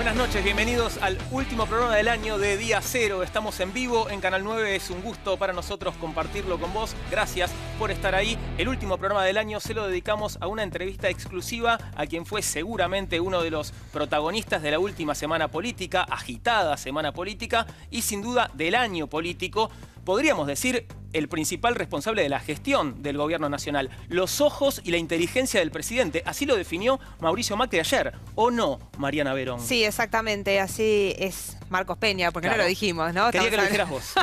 Buenas noches, bienvenidos al último programa del año de Día Cero. Estamos en vivo en Canal 9, es un gusto para nosotros compartirlo con vos. Gracias por estar ahí. El último programa del año se lo dedicamos a una entrevista exclusiva a quien fue seguramente uno de los protagonistas de la última semana política, agitada semana política y sin duda del año político. Podríamos decir el principal responsable de la gestión del gobierno nacional, los ojos y la inteligencia del presidente. Así lo definió Mauricio Macri ayer, ¿o no, Mariana Verón? Sí, exactamente, así es Marcos Peña, porque claro, no lo dijimos, ¿no? Quería que lo dijeras vos.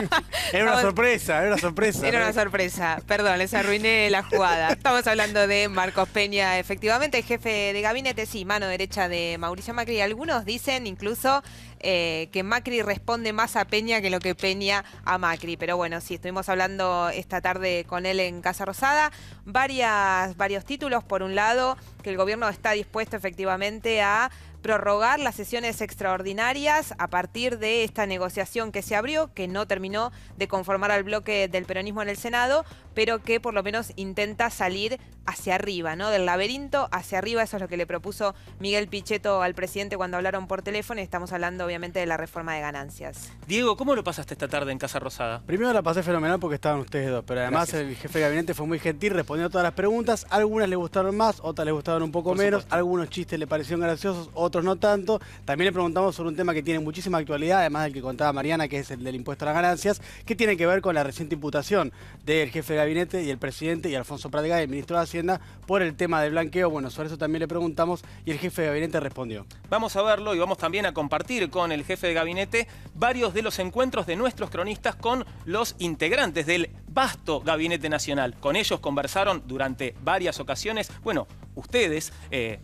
Era una sorpresa, era una sorpresa. Era una sorpresa, perdón, les arruiné la jugada. Estamos hablando de Marcos Peña, efectivamente, jefe de gabinete, sí, mano derecha de Mauricio Macri. Algunos dicen incluso que Macri responde más a Peña que lo que Peña a Macri. Pero bueno, sí, estuvimos hablando esta tarde con él en Casa Rosada. Varios títulos. Por un lado, que el gobierno está dispuesto efectivamente a prorrogar las sesiones extraordinarias a partir de esta negociación que se abrió, que no terminó de conformar al bloque del peronismo en el Senado, pero que por lo menos intenta salir hacia arriba, ¿no? Del laberinto hacia arriba. Eso es lo que le propuso Miguel Pichetto al presidente cuando hablaron por teléfono, y estamos hablando obviamente de la reforma de ganancias. Diego, ¿cómo lo pasaste esta tarde en Casa Rosada? Primero la pasé fenomenal porque estaban ustedes dos, pero además el jefe de gabinete fue muy gentil, respondió a todas las preguntas. Algunas le gustaron más, otras le gustaron un poco menos, algunos chistes le parecieron graciosos, otros no tanto. También le preguntamos sobre un tema que tiene muchísima actualidad, además del que contaba Mariana, que es el del impuesto a las ganancias, que tiene que ver con la reciente imputación del jefe de gabinete y el presidente y Alfonso Pratgay, el ministro de Hacienda, por el tema del blanqueo. Bueno, sobre eso también le preguntamos y el jefe de gabinete respondió. Vamos a verlo y vamos también a compartir con el jefe de gabinete varios de los encuentros de nuestros cronistas con los integrantes del vasto Gabinete Nacional. Con ellos conversaron durante varias ocasiones. Bueno, ustedes,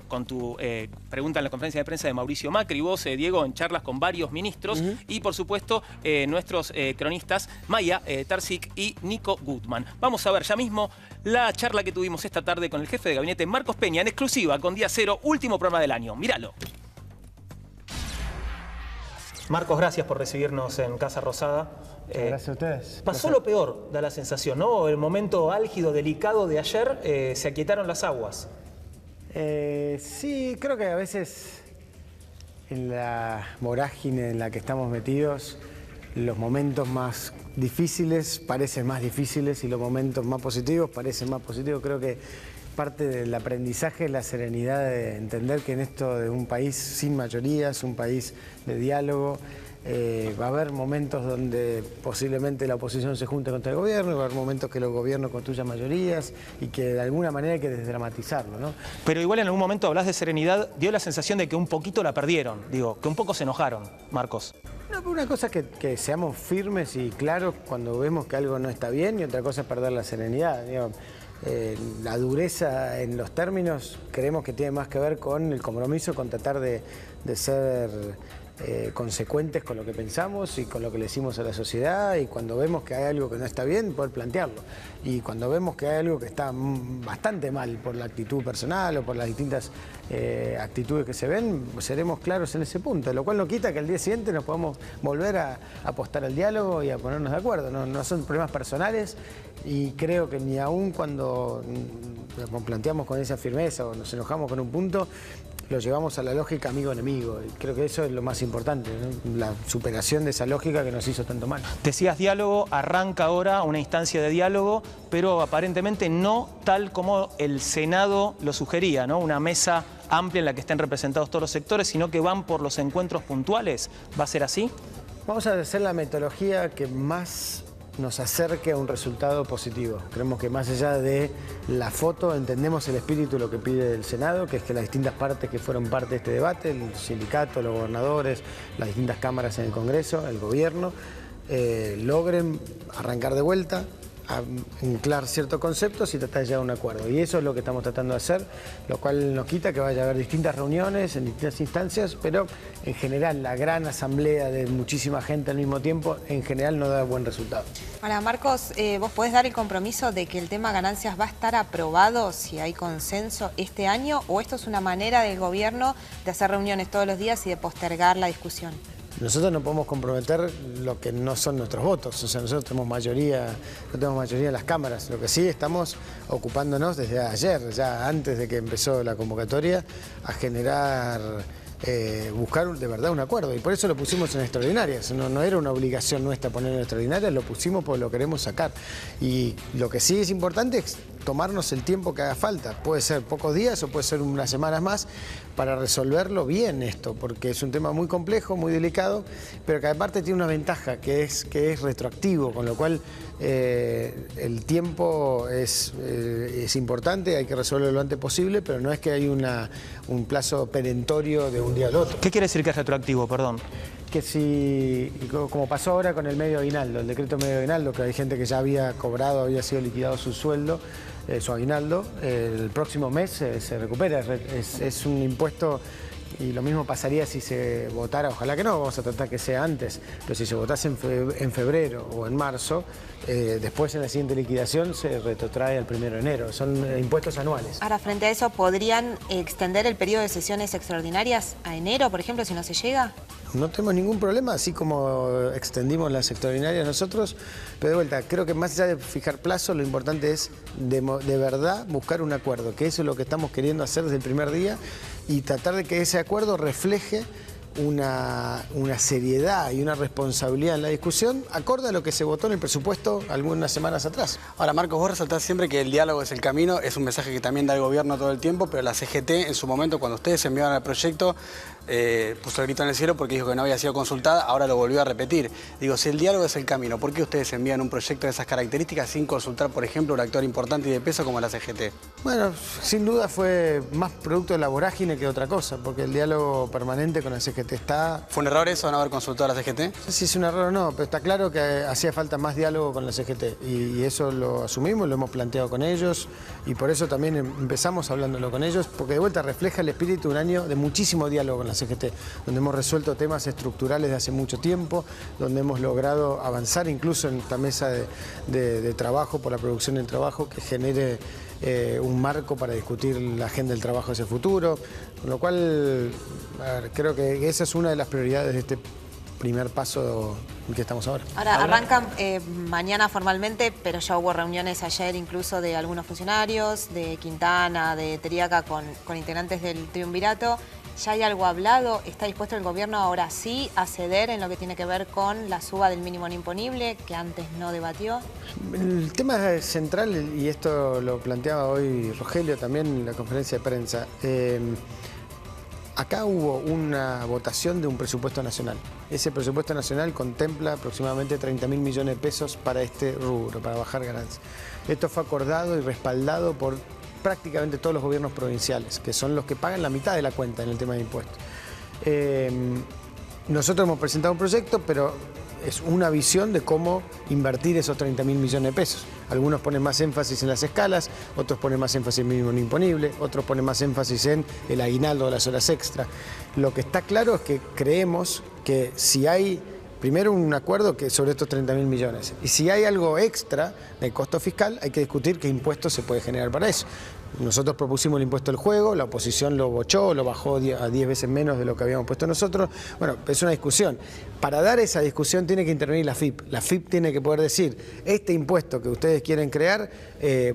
con tu pregunta en la conferencia de prensa de Mauricio Macri, vos, Diego, en charlas con varios ministros, y por supuesto nuestros cronistas Maya Tarsic y Nico Gutman. Vamos a ver ya mismo la charla que tuvimos esta tarde con el jefe de gabinete Marcos Peña, en exclusiva con Día Cero, último programa del año. Míralo. Marcos, gracias por recibirnos en Casa Rosada. Gracias a ustedes. Pasó lo peor, da la sensación, ¿no? El momento álgido, delicado de ayer, se aquietaron las aguas. Sí, creo que a veces en la vorágine en la que estamos metidos, los momentos más difíciles parecen más difíciles y los momentos más positivos parecen más positivos. Creo que parte del aprendizaje es la serenidad de entender que en esto de un país sin mayorías, un país de diálogo, va a haber momentos donde posiblemente la oposición se junte contra el gobierno, y va a haber momentos que los gobiernos construyan mayorías y que de alguna manera hay que desdramatizarlo, ¿no? Pero igual en algún momento hablas de serenidad, dio la sensación de que un poquito la perdieron, digo, que un poco se enojaron, Marcos. No, pero una cosa es que seamos firmes y claros cuando vemos que algo no está bien, y otra cosa es perder la serenidad, digo. La dureza en los términos creemos que tiene más que ver con el compromiso, con tratar de ser consecuentes con lo que pensamos y con lo que le decimos a la sociedad, y cuando vemos que hay algo que no está bien, poder plantearlo. Y cuando vemos que hay algo que está bastante mal por la actitud personal o por las distintas actitudes que se ven, seremos claros en ese punto, lo cual no quita que al día siguiente nos podamos volver a apostar al diálogo y a ponernos de acuerdo. No son problemas personales, y creo que ni aún cuando planteamos con esa firmeza o nos enojamos con un punto, lo llevamos a la lógica amigo-enemigo. Creo que eso es lo más importante, ¿no? La superación de esa lógica que nos hizo tanto mal. Decías diálogo, arranca ahora una instancia de diálogo, pero aparentemente no tal como el Senado lo sugería, ¿no? Una mesa amplia en la que estén representados todos los sectores, sino que van por los encuentros puntuales. ¿Va a ser así? Vamos a hacer la metodología que más nos acerque a un resultado positivo. Creemos que más allá de la foto, entendemos el espíritu de lo que pide el Senado, que es que las distintas partes que fueron parte de este debate, el sindicato, los gobernadores, las distintas cámaras en el Congreso, el gobierno, logren arrancar de vuelta, a anclar ciertos conceptos y tratar de llegar a un acuerdo. Y eso es lo que estamos tratando de hacer, lo cual nos quita que vaya a haber distintas reuniones en distintas instancias, pero en general la gran asamblea de muchísima gente al mismo tiempo, en general no da buen resultado. Ahora, Marcos, ¿vos podés dar el compromiso de que el tema ganancias va a estar aprobado si hay consenso este año, o esto es una manera del gobierno de hacer reuniones todos los días y de postergar la discusión? Nosotros no podemos comprometer lo que no son nuestros votos, o sea, nosotros tenemos mayoría, no tenemos mayoría en las cámaras. Lo que sí estamos ocupándonos desde ayer, ya antes de que empezó la convocatoria, a generar buscar de verdad un acuerdo. Y por eso lo pusimos en extraordinarias. No era una obligación nuestra ponerlo en extraordinarias, lo pusimos porque lo queremos sacar. Y lo que sí es importante es tomarnos el tiempo que haga falta. Puede ser pocos días o puede ser unas semanas más para resolverlo bien esto, porque es un tema muy complejo, muy delicado, pero que aparte tiene una ventaja, que es retroactivo, con lo cual el tiempo es importante, hay que resolverlo lo antes posible, pero no es que hay un plazo perentorio de un día al otro. ¿Qué quiere decir que es retroactivo, perdón? Que si, como pasó ahora con el medio aguinaldo, el decreto medio aguinaldo, que hay gente que ya había cobrado, había sido liquidado su sueldo, su aguinaldo, el próximo mes se recupera, es un impuesto. Y lo mismo pasaría si se votara, ojalá que no, vamos a tratar que sea antes, pero si se votase en febrero o en marzo, después en la siguiente liquidación se retrotrae al 1 de enero, son impuestos anuales. Ahora, frente a eso, ¿podrían extender el periodo de sesiones extraordinarias a enero, por ejemplo, si no se llega? No tenemos ningún problema, así como extendimos las extraordinarias nosotros, pero de vuelta, creo que más allá de fijar plazo, lo importante es de verdad buscar un acuerdo, que eso es lo que estamos queriendo hacer desde el primer día, y tratar de que ese acuerdo refleje una seriedad y una responsabilidad en la discusión acorde a lo que se votó en el presupuesto algunas semanas atrás. Ahora, Marcos, vos resaltás siempre que el diálogo es el camino, es un mensaje que también da el gobierno todo el tiempo, pero la CGT en su momento, cuando ustedes enviaron el proyecto, puso el grito en el cielo porque dijo que no había sido consultada, ahora lo volvió a repetir. Digo, si el diálogo es el camino, ¿por qué ustedes envían un proyecto de esas características sin consultar, por ejemplo, un actor importante y de peso como la CGT? Bueno, sin duda fue más producto de la vorágine que otra cosa, porque el diálogo permanente con la CGT está... ¿Fue un error eso, no haber consultado a la CGT? No sé si es un error o no, pero está claro que hacía falta más diálogo con la CGT y eso lo asumimos, lo hemos planteado con ellos y por eso también empezamos hablándolo con ellos, porque de vuelta refleja el espíritu de un año de muchísimo diálogo con la CGT, donde hemos resuelto temas estructurales de hace mucho tiempo, donde hemos logrado avanzar incluso en esta mesa de trabajo por la producción del trabajo que genere un marco para discutir la agenda del trabajo hacia el futuro, con lo cual creo que esa es una de las prioridades de este primer paso en que estamos ahora. Ahora arrancan mañana formalmente, pero ya hubo reuniones ayer incluso de algunos funcionarios, de Quintana, de Teriaca, con integrantes del triunvirato. ¿Ya hay algo hablado? ¿Está dispuesto el gobierno ahora sí a ceder en lo que tiene que ver con la suba del mínimo no imponible, que antes no debatió? El tema central, y esto lo planteaba hoy Rogelio también en la conferencia de prensa, acá hubo una votación de un presupuesto nacional. Ese presupuesto nacional contempla aproximadamente 30.000 millones de pesos para este rubro, para bajar ganancias. Esto fue acordado y respaldado por prácticamente todos los gobiernos provinciales, que son los que pagan la mitad de la cuenta en el tema de impuestos. Nosotros hemos presentado un proyecto, pero es una visión de cómo invertir esos 30.000 millones de pesos. Algunos ponen más énfasis en las escalas, otros ponen más énfasis en el mínimo no imponible, otros ponen más énfasis en el aguinaldo de las horas extra. Lo que está claro es que creemos que si hay primero un acuerdo que sobre estos 30.000 millones, y si hay algo extra de costo fiscal, hay que discutir qué impuestos se puede generar para eso. Nosotros propusimos el impuesto del juego, la oposición lo bochó, lo bajó a 10 veces menos de lo que habíamos puesto nosotros. Bueno, es una discusión. Para dar esa discusión tiene que intervenir la FIP. La FIP tiene que poder decir, este impuesto que ustedes quieren crear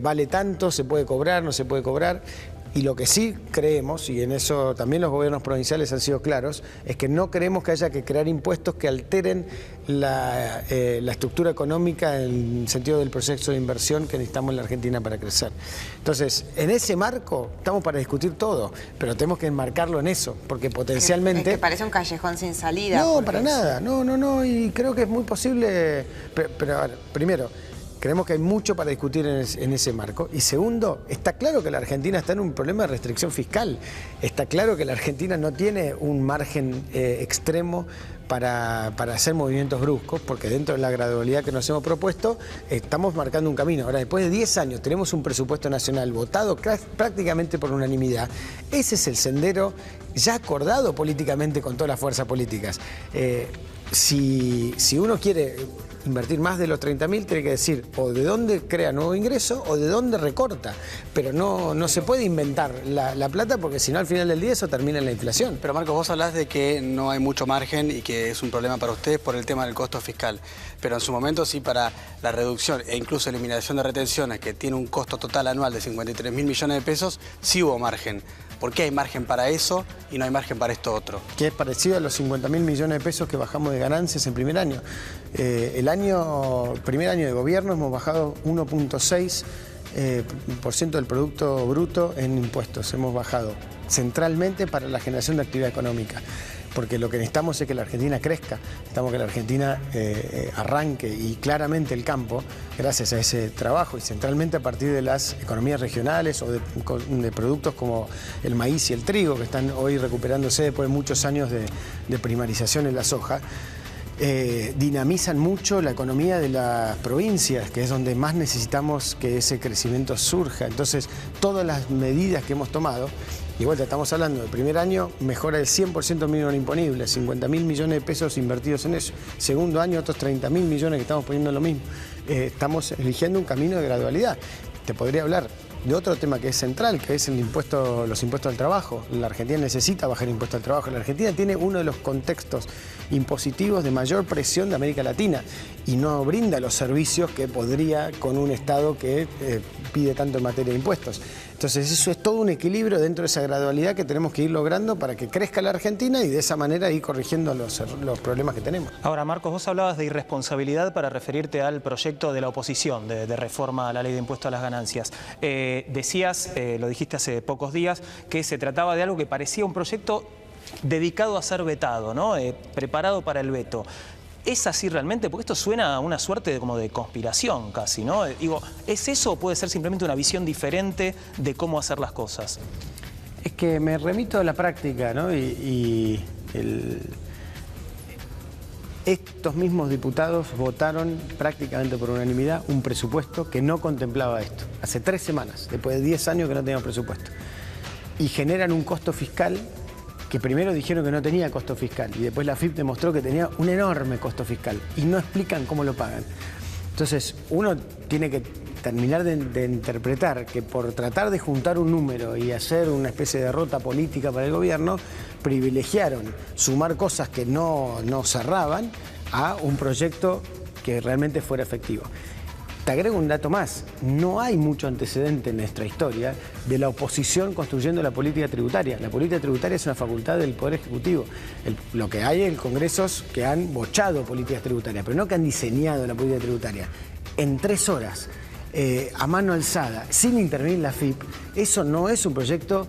vale tanto, se puede cobrar, no se puede cobrar. Y lo que sí creemos, y en eso también los gobiernos provinciales han sido claros, es que no queremos que haya que crear impuestos que alteren la estructura económica en el sentido del proceso de inversión que necesitamos en la Argentina para crecer. Entonces, en ese marco estamos para discutir todo, pero tenemos que enmarcarlo en eso, porque potencialmente... Es que parece un callejón sin salida. No, para nada, no, y creo que es muy posible, pero a ver, primero... Creemos que hay mucho para discutir en ese marco. Y segundo, está claro que la Argentina está en un problema de restricción fiscal. Está claro que la Argentina no tiene un margen extremo para hacer movimientos bruscos, porque dentro de la gradualidad que nos hemos propuesto, estamos marcando un camino. Ahora, después de 10 años, tenemos un presupuesto nacional votado prácticamente por unanimidad. Ese es el sendero ya acordado políticamente con todas las fuerzas políticas. Si uno quiere invertir más de los 30.000, tiene que decir o de dónde crea nuevo ingreso o de dónde recorta. Pero no se puede inventar la plata porque si no al final del día eso termina en la inflación. Pero Marcos, vos hablás de que no hay mucho margen y que es un problema para ustedes por el tema del costo fiscal. Pero en su momento sí para la reducción e incluso eliminación de retenciones, que tiene un costo total anual de 53.000 millones de pesos, sí hubo margen. ¿Por qué hay margen para eso y no hay margen para esto otro? Que es parecido a los 50.000 millones de pesos que bajamos de ganancias el primer año. Primer año de gobierno hemos bajado 1.6% del Producto Bruto en impuestos. Hemos bajado centralmente para la generación de actividad económica. Porque lo que necesitamos es que la Argentina crezca, necesitamos que la Argentina arranque, y claramente el campo, gracias a ese trabajo y centralmente a partir de las economías regionales o de productos como el maíz y el trigo, que están hoy recuperándose después de muchos años de primarización en la soja, dinamizan mucho la economía de las provincias, que es donde más necesitamos que ese crecimiento surja. Entonces, todas las medidas que hemos tomado, igual estamos hablando del primer año, mejora el 100% mínimo imponible, 50.000 millones de pesos invertidos en eso. Segundo año, otros 30.000 millones que estamos poniendo en lo mismo. Estamos eligiendo un camino de gradualidad. Te podría hablar de otro tema que es central, que es los impuestos al trabajo. La Argentina necesita bajar el impuesto al trabajo. La Argentina tiene uno de los contextos impositivos de mayor presión de América Latina y no brinda los servicios que podría con un Estado que pide tanto en materia de impuestos. Entonces eso es todo un equilibrio dentro de esa gradualidad que tenemos que ir logrando para que crezca la Argentina y de esa manera ir corrigiendo los problemas que tenemos. Ahora, Marcos, vos hablabas de irresponsabilidad para referirte al proyecto de la oposición de reforma a la ley de impuesto a las ganancias. Decías, lo dijiste hace pocos días, que se trataba de algo que parecía un proyecto dedicado a ser vetado, ¿no? Preparado para el veto. ¿Es así realmente? Porque esto suena a una suerte como de conspiración casi, ¿no? Digo, ¿es eso o puede ser simplemente una visión diferente de cómo hacer las cosas? Es que me remito a la práctica, ¿no? Estos mismos diputados votaron prácticamente por unanimidad un presupuesto que no contemplaba esto. Hace 3 semanas, después de 10 años que no teníamos presupuesto. Y generan un costo fiscal que primero dijeron que no tenía costo fiscal y después la AFIP demostró que tenía un enorme costo fiscal y no explican cómo lo pagan. Entonces, uno tiene que terminar de interpretar que por tratar de juntar un número y hacer una especie de derrota política para el gobierno, privilegiaron sumar cosas que no cerraban a un proyecto que realmente fuera efectivo. Te agrego un dato más, no hay mucho antecedente en nuestra historia de la oposición construyendo la política tributaria. La política tributaria es una facultad del Poder Ejecutivo. Lo que hay en congresos que han bochado políticas tributarias, pero no que han diseñado la política tributaria. En 3 horas, a mano alzada, sin intervenir la AFIP, eso no es un proyecto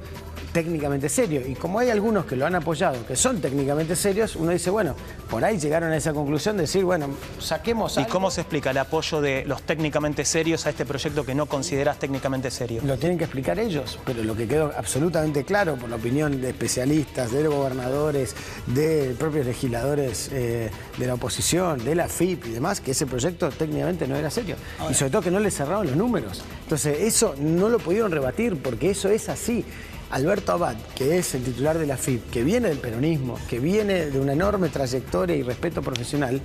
técnicamente serio. Y como hay algunos que lo han apoyado, que son técnicamente serios, uno dice, bueno, por ahí llegaron a esa conclusión de decir, bueno, saquemos algo. ¿Y cómo se explica el apoyo de los técnicamente serios a este proyecto que no consideras técnicamente serio? Lo tienen que explicar ellos, pero lo que quedó absolutamente claro por la opinión de especialistas, de gobernadores, de propios legisladores de la oposición, de la AFIP y demás, que ese proyecto técnicamente no era serio. Y sobre todo que no le cerraron los números. Entonces eso no lo pudieron rebatir porque eso es así. Alberto Abad, que es el titular de la AFIP, que viene del peronismo, que viene de una enorme trayectoria y respeto profesional,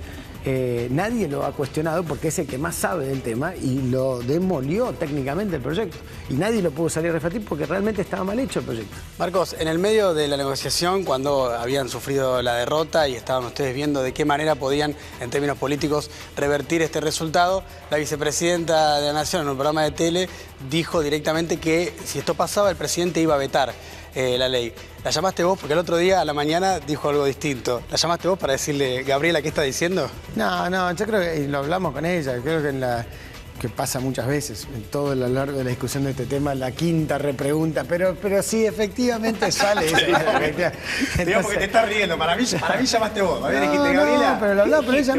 nadie lo ha cuestionado porque es el que más sabe del tema y lo demolió técnicamente el proyecto. Y nadie lo pudo salir a rebatir porque realmente estaba mal hecho el proyecto. Marcos, en el medio de la negociación, cuando habían sufrido la derrota y estaban ustedes viendo de qué manera podían, en términos políticos, revertir este resultado, la vicepresidenta de la Nación en un programa de tele dijo directamente que si esto pasaba, el presidente iba a vetar la ley. ¿La llamaste vos? Porque el otro día a la mañana dijo algo distinto. ¿La llamaste vos para decirle, Gabriela, qué está diciendo? No, yo creo que lo hablamos con ella, creo que pasa muchas veces, en todo lo largo de la discusión de este tema, la quinta repregunta, pero sí, efectivamente sale. Digo, porque te estás riendo, para mí llamaste vos. A ver, dijiste, Gabriela. No, pero lo habló, pero ella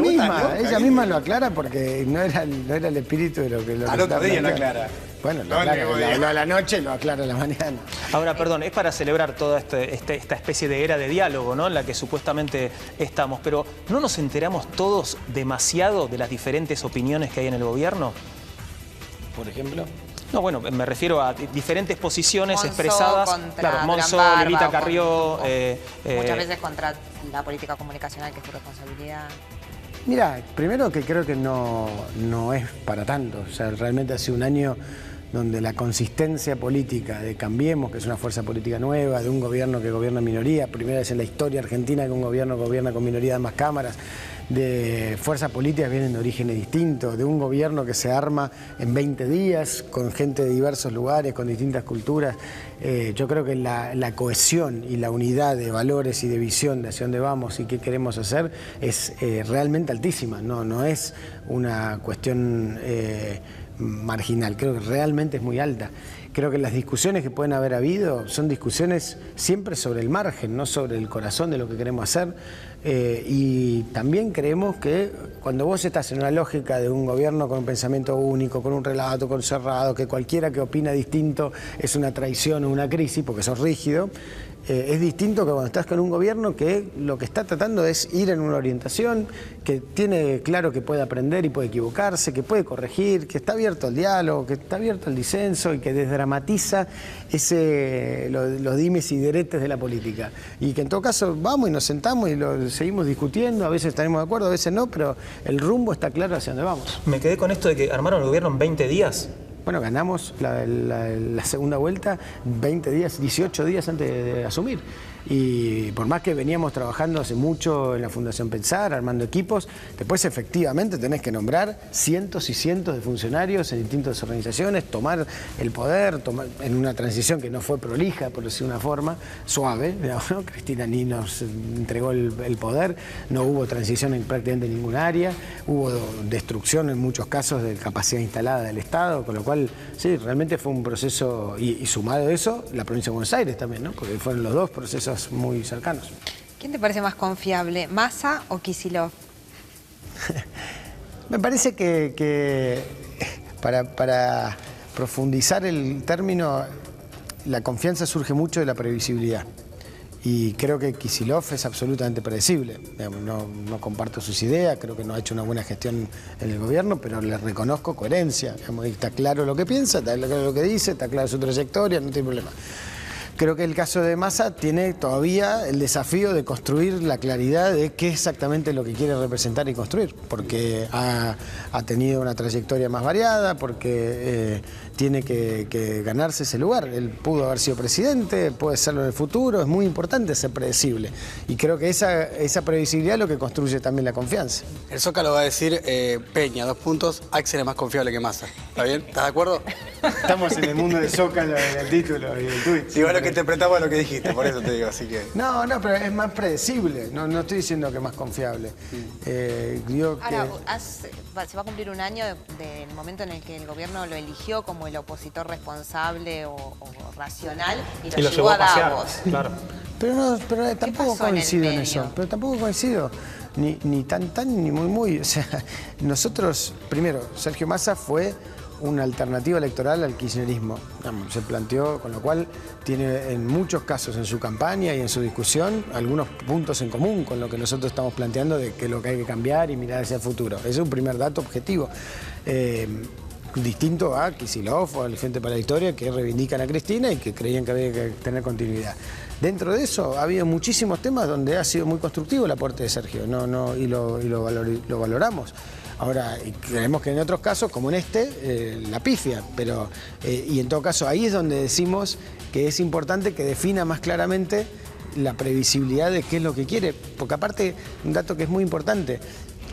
misma lo aclara porque no era el espíritu de lo que al otro día lo aclara. Bueno, lo habló a la noche y lo aclara a la mañana. Ahora, perdón, es para celebrar toda esta especie de era de diálogo, ¿no?, en la que supuestamente estamos, pero ¿no nos enteramos todos demasiado de las diferentes opiniones que hay en el gobierno? Por ejemplo. No, bueno, me refiero a diferentes posiciones Monzó expresadas. Contra Claro, Monzó, Durán Barba, Lilita Carrió. Muchas veces contra la política comunicacional, que es tu responsabilidad. Mira, primero que creo que no es para tanto. O sea, realmente hace un año donde la consistencia política de Cambiemos, que es una fuerza política nueva, de un gobierno que gobierna minoría, primera vez en la historia argentina que un gobierno gobierna con minoría de ambas cámaras, de fuerzas políticas vienen de orígenes distintos, de un gobierno que se arma en 20 días, con gente de diversos lugares, con distintas culturas. Yo creo que la cohesión y la unidad de valores y de visión de hacia dónde vamos y qué queremos hacer es realmente altísima, no es una cuestión marginal, creo que realmente es muy alta. Creo que las discusiones que pueden haber habido son discusiones siempre sobre el margen, no sobre el corazón de lo que queremos hacer. Y también creemos que cuando vos estás en una lógica de un gobierno con un pensamiento único, con un relato con cerrado, que cualquiera que opina distinto es una traición o una crisis, porque sos rígido, es distinto que cuando estás con un gobierno que lo que está tratando es ir en una orientación, que tiene claro que puede aprender y puede equivocarse, que puede corregir, que está abierto al diálogo, que está abierto al disenso y que desdramatiza los dimes y diretes de la política. Y que en todo caso vamos y nos sentamos y lo seguimos discutiendo, a veces estaremos de acuerdo, a veces no, pero el rumbo está claro hacia dónde vamos. Me quedé con esto de que armaron el gobierno en 20 días. Bueno, ganamos la segunda vuelta 20 días, 18 días antes de asumir. Y por más que veníamos trabajando hace mucho en la Fundación Pensar, armando equipos, después efectivamente tenés que nombrar cientos y cientos de funcionarios en distintas organizaciones, tomar el poder, en una transición que no fue prolija, por decir una forma, suave, digamos, ¿no? Cristina ni nos entregó el poder, no hubo transición en prácticamente ningún área, hubo destrucción en muchos casos de capacidad instalada del Estado, con lo cual, sí, realmente fue un proceso, y sumado a eso, la provincia de Buenos Aires también, ¿no? Porque fueron los dos procesos muy cercanos. ¿Quién te parece más confiable, Massa o Kicillof? Me parece que para profundizar el término, la confianza surge mucho de la previsibilidad. Y creo que Kicillof es absolutamente predecible. Digamos, no comparto sus ideas, creo que no ha hecho una buena gestión en el gobierno, pero le reconozco coherencia. Digamos, está claro lo que piensa, está claro lo que dice, está claro su trayectoria, no tiene problema. Creo que el caso de Massa tiene todavía el desafío de construir la claridad de qué exactamente es lo que quiere representar y construir, porque ha tenido una trayectoria más variada, porque tiene que ganarse ese lugar. Él pudo haber sido presidente, puede serlo en el futuro, es muy importante ser predecible. Y creo que esa previsibilidad es lo que construye también la confianza. El Zócalo va a decir, Peña, 2 puntos, Axel es más confiable que Massa. ¿Está bien? ¿Estás de acuerdo? Estamos en el mundo de Zócalo, en el título y el tuit. Digo, lo que interpretamos lo que dijiste, por eso te digo, así que... No, pero es más predecible, no estoy diciendo que es más confiable. Ahora, se va a cumplir un año del momento en el que el gobierno lo eligió como el opositor responsable o racional y lo llevó a Davos. Claro. Pero tampoco coincido en eso, pero tampoco coincido. Ni tan ni muy. O sea, nosotros, primero, Sergio Massa fue una alternativa electoral al kirchnerismo. Se planteó, con lo cual tiene en muchos casos en su campaña y en su discusión algunos puntos en común con lo que nosotros estamos planteando de que lo que hay que cambiar y mirar hacia el futuro. Ese es un primer dato objetivo. Distinto a Kicillof o al Frente para la Victoria, que reivindican a Cristina y que creían que había que tener continuidad. Dentro de eso ha habido muchísimos temas donde ha sido muy constructivo el aporte de Sergio, y lo valoramos. Ahora, creemos que en otros casos, como en este, la pifia, pero y en todo caso ahí es donde decimos que es importante que defina más claramente la previsibilidad de qué es lo que quiere, porque aparte, un dato que es muy importante,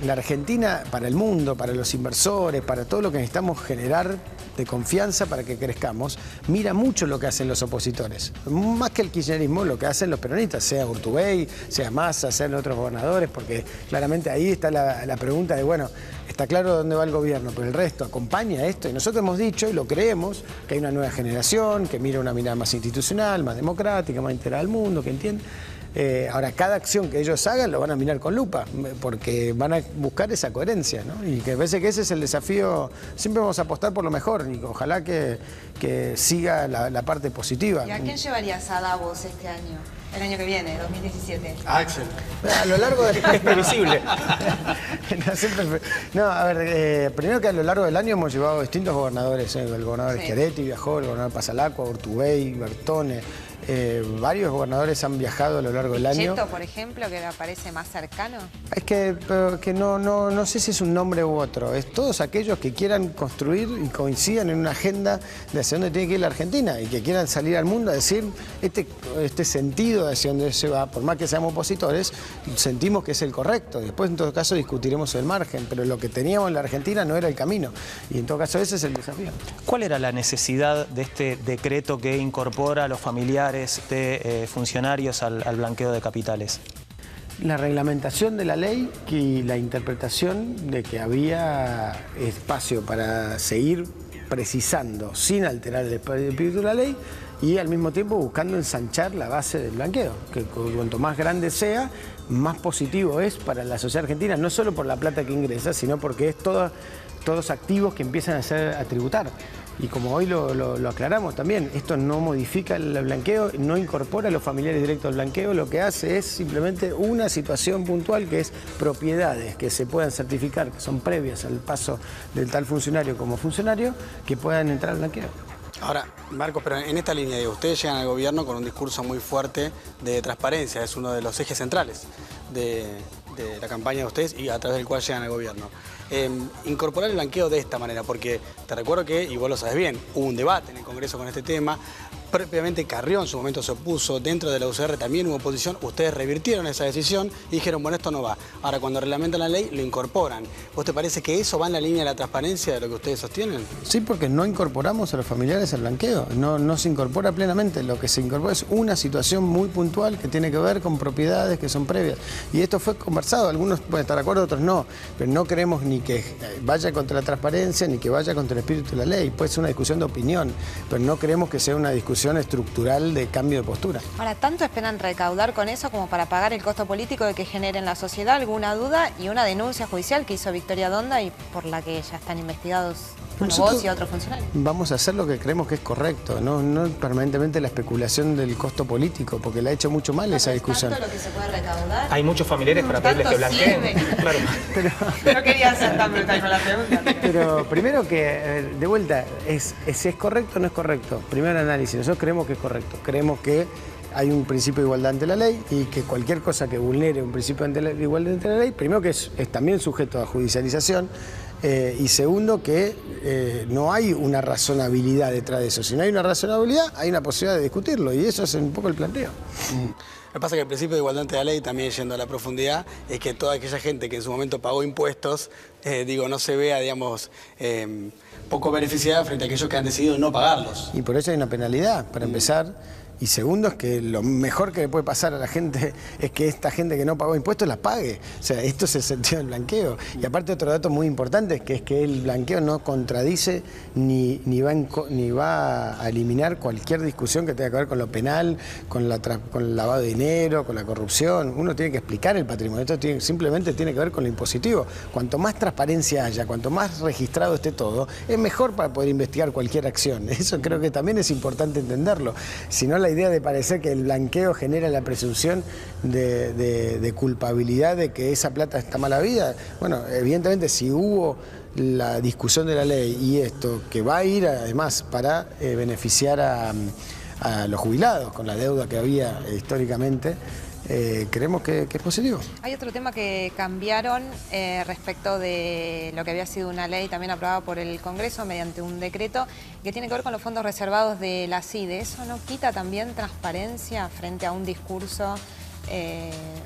la Argentina, para el mundo, para los inversores, para todo lo que necesitamos generar de confianza para que crezcamos, mira mucho lo que hacen los opositores. Más que el kirchnerismo, lo que hacen los peronistas, sea Urtubey, sea Massa, sean otros gobernadores, porque claramente ahí está la pregunta de, bueno, está claro dónde va el gobierno, pero el resto acompaña esto. Y nosotros hemos dicho, y lo creemos, que hay una nueva generación que mira una mirada más institucional, más democrática, más integrada al mundo, que entiende. Ahora, cada acción que ellos hagan lo van a mirar con lupa, porque van a buscar esa coherencia, ¿no? Y que a veces que ese es el desafío, siempre vamos a apostar por lo mejor, y ojalá que siga la parte positiva. ¿Y a quién llevarías a Davos este año? El año que viene, 2017. Axel. A lo largo del... Es previsible. Primero que a lo largo del año hemos llevado distintos gobernadores, el gobernador Schiaretti viajó, el gobernador Pasalacqua, Urtubey, Bertone. Varios gobernadores han viajado a lo largo del año. ¿Cheto, por ejemplo, que le parece más cercano? Es que no sé si es un nombre u otro. Es todos aquellos que quieran construir y coincidan en una agenda de hacia dónde tiene que ir la Argentina y que quieran salir al mundo a decir este sentido de hacia dónde se va, por más que seamos opositores, sentimos que es el correcto. Después, en todo caso, discutiremos el margen, pero lo que teníamos en la Argentina no era el camino. Y en todo caso, ese es el desafío. ¿Cuál era la necesidad de este decreto que incorpora a los familiares de funcionarios al blanqueo de capitales? La reglamentación de la ley y la interpretación de que había espacio para seguir precisando sin alterar el espíritu de la ley y al mismo tiempo buscando ensanchar la base del blanqueo, que cuanto más grande sea, más positivo es para la sociedad argentina, no solo por la plata que ingresa, sino porque es todos activos que empiezan a tributar. Y como hoy lo aclaramos también, esto no modifica el blanqueo, no incorpora a los familiares directos al blanqueo, lo que hace es simplemente una situación puntual que es propiedades que se puedan certificar, que son previas al paso del tal funcionario como funcionario, que puedan entrar al blanqueo. Ahora, Marcos, pero en esta línea, digo, ustedes llegan al gobierno con un discurso muy fuerte de transparencia, es uno de los ejes centrales de la campaña de ustedes y a través del cual llegan al gobierno. Incorporar el blanqueo de esta manera, porque te recuerdo que, y vos lo sabes bien, hubo un debate en el Congreso con este tema, propiamente Carrió en su momento se opuso, dentro de la UCR también hubo oposición, ustedes revirtieron esa decisión y dijeron, bueno, esto no va. Ahora, cuando reglamentan la ley, lo incorporan. ¿Vos te parece que eso va en la línea de la transparencia de lo que ustedes sostienen? Sí, porque no incorporamos a los familiares al blanqueo, no se incorpora plenamente, lo que se incorpora es una situación muy puntual que tiene que ver con propiedades que son previas. Y esto fue conversado, algunos pueden estar de acuerdo, otros no, pero no queremos ni que vaya contra la transparencia ni que vaya contra el espíritu de la ley, puede ser una discusión de opinión, pero no queremos que sea una discusión estructural de cambio de postura. Ahora, ¿tanto esperan recaudar con eso como para pagar el costo político de que genere en la sociedad alguna duda y una denuncia judicial que hizo Victoria Donda y por la que ya están investigados vos y otros funcionarios? Vamos a hacer lo que creemos que es correcto, no permanentemente la especulación del costo político, porque le ha hecho mucho mal esa discusión. ¿Tanto lo que se puede recaudar? Hay muchos familiares para pedirles que blanqueen. Claro. No quería ser tan brutal con la pregunta. Pero primero que, de vuelta, si es correcto o no es correcto. Primero el análisis. Nosotros creemos que es correcto. Creemos que hay un principio de igualdad ante la ley y que cualquier cosa que vulnere un principio de igualdad ante la ley, primero que es también sujeto a judicialización y segundo que no hay una razonabilidad detrás de eso. Si no hay una razonabilidad, hay una posibilidad de discutirlo y eso es un poco el planteo. Lo que pasa es que el principio de igualdad ante la ley, también yendo a la profundidad, es que toda aquella gente que en su momento pagó impuestos, no se vea, digamos, poco beneficiada frente a aquellos que han decidido no pagarlos. Y por eso hay una penalidad, para empezar. Y segundo, es que lo mejor que le puede pasar a la gente es que esta gente que no pagó impuestos las pague. O sea, esto es el sentido del blanqueo. Y aparte otro dato muy importante es que el blanqueo no contradice ni va a eliminar cualquier discusión que tenga que ver con lo penal, con el lavado de dinero, con la corrupción. Uno tiene que explicar el patrimonio. Esto simplemente tiene que ver con lo impositivo. Cuanto más transparencia haya, cuanto más registrado esté todo, es mejor para poder investigar cualquier acción. Eso creo que también es importante entenderlo. Si no, la idea de parecer que el blanqueo genera la presunción de culpabilidad de que esa plata está mal habida. Bueno, evidentemente si hubo la discusión de la ley y esto, que va a ir además para beneficiar a los jubilados con la deuda que había históricamente, creemos que es positivo. Hay otro tema que cambiaron respecto de lo que había sido una ley también aprobada por el Congreso mediante un decreto que tiene que ver con los fondos reservados de la CIDE. ¿Eso no quita también transparencia frente a un discurso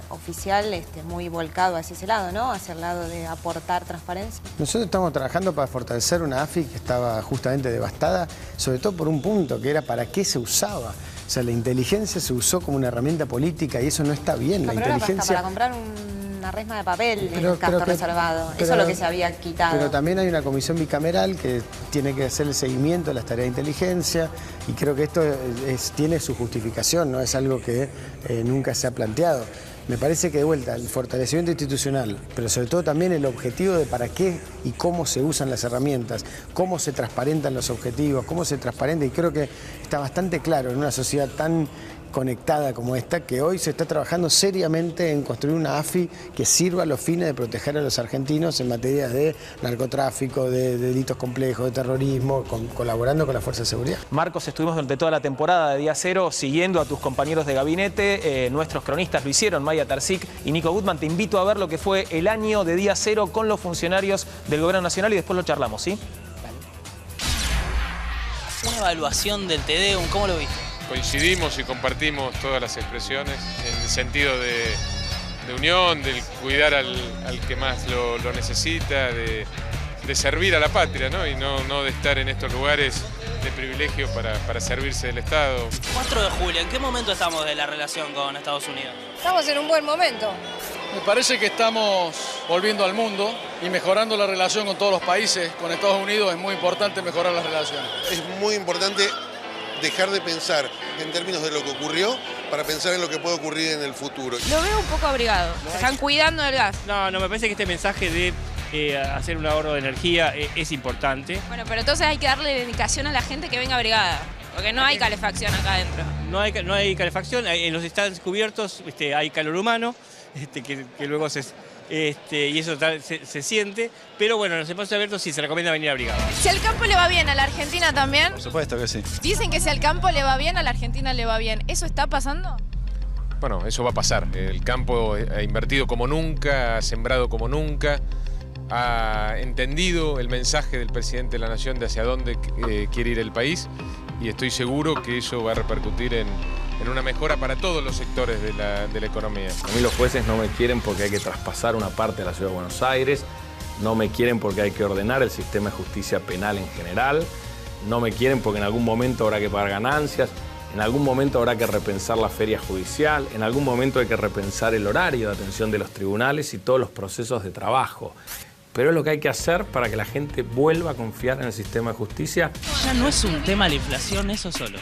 oficial muy volcado hacia ese lado, ¿no? Hacia el lado de aportar transparencia? Nosotros estamos trabajando para fortalecer una AFI que estaba justamente devastada, sobre todo por un punto, que era para qué se usaba. O sea, la inteligencia se usó como una herramienta política y eso no está bien. No, la pero inteligencia... para comprar una resma de papel en el gasto reservado. Eso es lo que se había quitado. Pero también hay una comisión bicameral que tiene que hacer el seguimiento de las tareas de inteligencia y creo que esto tiene su justificación, no es algo que nunca se ha planteado. Me parece que de vuelta el fortalecimiento institucional, pero sobre todo también el objetivo de para qué y cómo se usan las herramientas, cómo se transparentan los objetivos, cómo se transparenta, y creo que está bastante claro en una sociedad tan conectada como esta, que hoy se está trabajando seriamente en construir una AFI que sirva a los fines de proteger a los argentinos en materia de narcotráfico, de delitos complejos, de terrorismo, colaborando con las fuerzas de seguridad. Marcos, estuvimos durante toda la temporada de Día Cero siguiendo a tus compañeros de gabinete. Nuestros cronistas lo hicieron, Maya Tarzik y Nico Gutman. Te invito a ver lo que fue el año de Día Cero con los funcionarios del Gobierno Nacional y después lo charlamos, ¿sí? Una evaluaón del TD, ¿cómo lo viste? Coincidimos y compartimos todas las expresiones en el sentido de unión, del cuidar al que más lo necesita, de servir a la patria, ¿no? Y no de estar en estos lugares de privilegio para servirse del Estado. 4 de julio, ¿en qué momento estamos de la relación con Estados Unidos? Estamos en un buen momento. Me parece que estamos volviendo al mundo y mejorando la relación con todos los países. Con Estados Unidos es muy importante mejorar las relaciones. Es muy importante dejar de pensar en términos de lo que ocurrió para pensar en lo que puede ocurrir en el futuro. Lo veo un poco abrigado. Se están cuidando del gas. No, me parece que este mensaje de hacer un ahorro de energía es importante. Bueno, pero entonces hay que darle dedicación a la gente que venga abrigada, porque no hay calefacción acá adentro. No hay calefacción, en los estantes cubiertos hay calor humano, que luego y eso se siente, pero bueno, en los espacios abiertos sí se recomienda venir abrigado. Si al campo le va bien, ¿a la Argentina también? Por supuesto que sí. Dicen que si al campo le va bien, a la Argentina le va bien. ¿Eso está pasando? Bueno, eso va a pasar. El campo ha invertido como nunca, ha sembrado como nunca, ha entendido el mensaje del presidente de la Nación de hacia dónde quiere ir el país y estoy seguro que eso va a repercutir en una mejora para todos los sectores de la economía. A mí los jueces no me quieren porque hay que traspasar una parte de la Ciudad de Buenos Aires, no me quieren porque hay que ordenar el sistema de justicia penal en general, no me quieren porque en algún momento habrá que pagar ganancias, en algún momento habrá que repensar la feria judicial, en algún momento hay que repensar el horario de atención de los tribunales y todos los procesos de trabajo. Pero es lo que hay que hacer para que la gente vuelva a confiar en el sistema de justicia. Ya no es un tema la inflación, eso solo.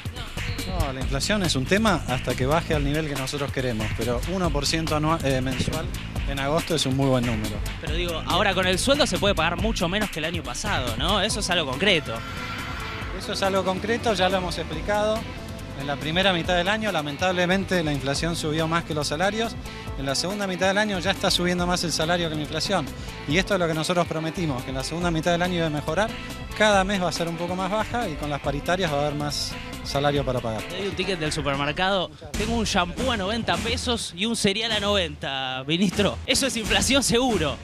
No, la inflación es un tema hasta que baje al nivel que nosotros queremos, pero 1% mensual en agosto es un muy buen número. Pero digo, ahora con el sueldo se puede pagar mucho menos que el año pasado, ¿no? Eso es algo concreto. Eso es algo concreto, ya lo hemos explicado. En la primera mitad del año, lamentablemente, la inflación subió más que los salarios. En la segunda mitad del año ya está subiendo más el salario que la inflación. Y esto es lo que nosotros prometimos, que en la segunda mitad del año iba a mejorar. Cada mes va a ser un poco más baja y con las paritarias va a haber más salario para pagar. Te doy un ticket del supermercado, tengo un shampoo a 90 pesos y un cereal a 90, ministro. Eso es inflación seguro.